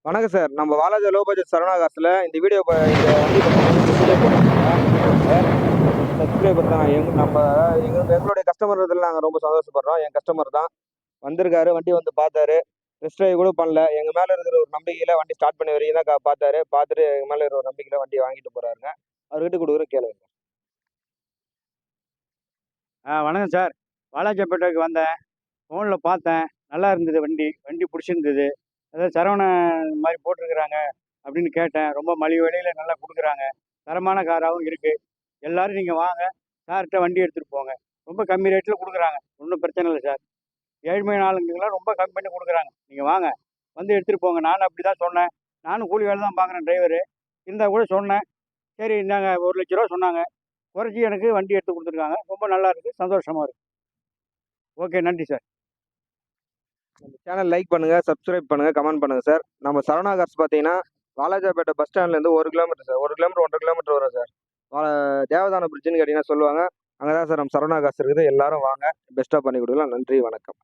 வணக்கம் சார். நம்ம Walajah low budget Saravana காசுல இந்த வீடியோ இந்த வண்டி பார்த்தீங்கன்னா சப்ஸ்கிரைபர் தான். எங்களுடைய கஸ்டமர் இதில் நாங்கள் ரொம்ப சந்தோஷப்படுறோம். என் கஸ்டமர் தான் வந்திருக்காரு, வண்டி வந்து பார்த்தாரு, டெஸ்ட் ட்ரைவ் கூட பண்ணல. எங்கள் மேலே இருக்கிற ஒரு நம்பிக்கையில் வண்டி ஸ்டார்ட் பண்ணி வரைக்கும் தான் பார்த்தாரு. பார்த்துட்டு எங்கள் மேலே இருக்கிற ஒரு நம்பிக்கையில் வண்டி வாங்கிட்டு போகிறாருங்க. அவர்கிட்ட கொடுக்குற கேளுங்க. வணக்கம் சார். வாலாஜாப்பேட்டைக்கு வந்தேன். ஃபோனில் பார்த்தேன். நல்லா இருந்தது வண்டி. வண்டி பிடிச்சிருந்தது. அதாவது சரவணன் மாதிரி போட்டிருக்கிறாங்க அப்படின்னு கேட்டேன். ரொம்ப மலிவு விலையில் நல்லா கொடுக்குறாங்க. தரமான காராகவும் இருக்குது. எல்லோரும் நீங்கள் வாங்க, சார்கிட்ட வண்டி எடுத்துகிட்டு போங்க. ரொம்ப கம்மி ரேட்டில் கொடுக்குறாங்க. ஒன்றும் பிரச்சனை இல்லை சார். ஏழ்மை ஆளுங்கெல்லாம் ரொம்ப கம்மி பண்ணி கொடுக்குறாங்க. நீங்கள் வாங்க, வந்து எடுத்துகிட்டு போங்க. நானும் அப்படி தான் சொன்னேன். நானும் கூலி வேலை தான் பார்க்குறேன், டிரைவரு. இருந்தால் கூட சொன்னேன். சரி இந்தாங்க 1,00,000 சொன்னாங்க. குறைச்சி எனக்கு வண்டி எடுத்து கொடுத்துருக்காங்க. ரொம்ப நல்லா இருக்குது, சந்தோஷமாக இருக்குது. ஓகே, நன்றி சார். நம்ம சேனல் லைக் பண்ணுங்க, சப்ஸ்கிரைப் பண்ணுங்க, கமெண்ட் பண்ணுங்க சார். நம்ம சரவணா கார்ஸ் பார்த்தீங்கன்னா வாலாஜாப்பேட்டை பஸ் ஸ்டாண்ட்லேருந்து 1 கிலோமீட்டர் சார். 1 கிலோமீட்டர் 1.5 கிலோமீட்டர் வரும் சார். தேவதான பிரிட்ஜுன்னு கேட்டிங்கன்னா சொல்லுவாங்க. அங்கே தான் சார் நம்ம சரவணா காசு இருக்குது. எல்லாரும் வாங்க, பெஸ்ட்டாக பண்ணி கொடுக்கலாம். நன்றி, வணக்கம்.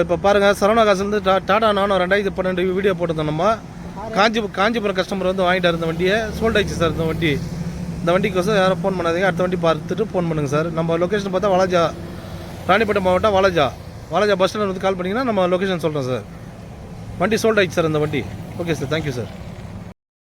இப்போ பாருங்கள், சரவணா காசுலேருந்து டாடா நானும் 2012 வீடியோ போட்டிருந்தோம். நம்ம காஞ்சிபுரம் கஸ்டமர் வந்து வாங்கிட்டு இருந்த வண்டியை சோல்ட் ஆயிடுச்சு சார். இந்த வண்டி இந்த வண்டிக்கோசம் யாரும் ஃபோன் பண்ணாதீங்க. அடுத்த வண்டி பார்த்துட்டு ஃபோன் பண்ணுங்கள் சார். நம்ம லொக்கேஷன் பார்த்தா வாலாஜா, ராணிப்பேட்டை மாவட்டம் வாலாஜா பஸ் ஸ்டாண்ட் வந்து கால் பண்ணிங்கன்னா நம்ம லொக்கேஷன் சொல்கிறோம் சார். வண்டி சோல்ட் ஆயிடுச்சு சார் இந்த வண்டி. Okay sir, thank you sir.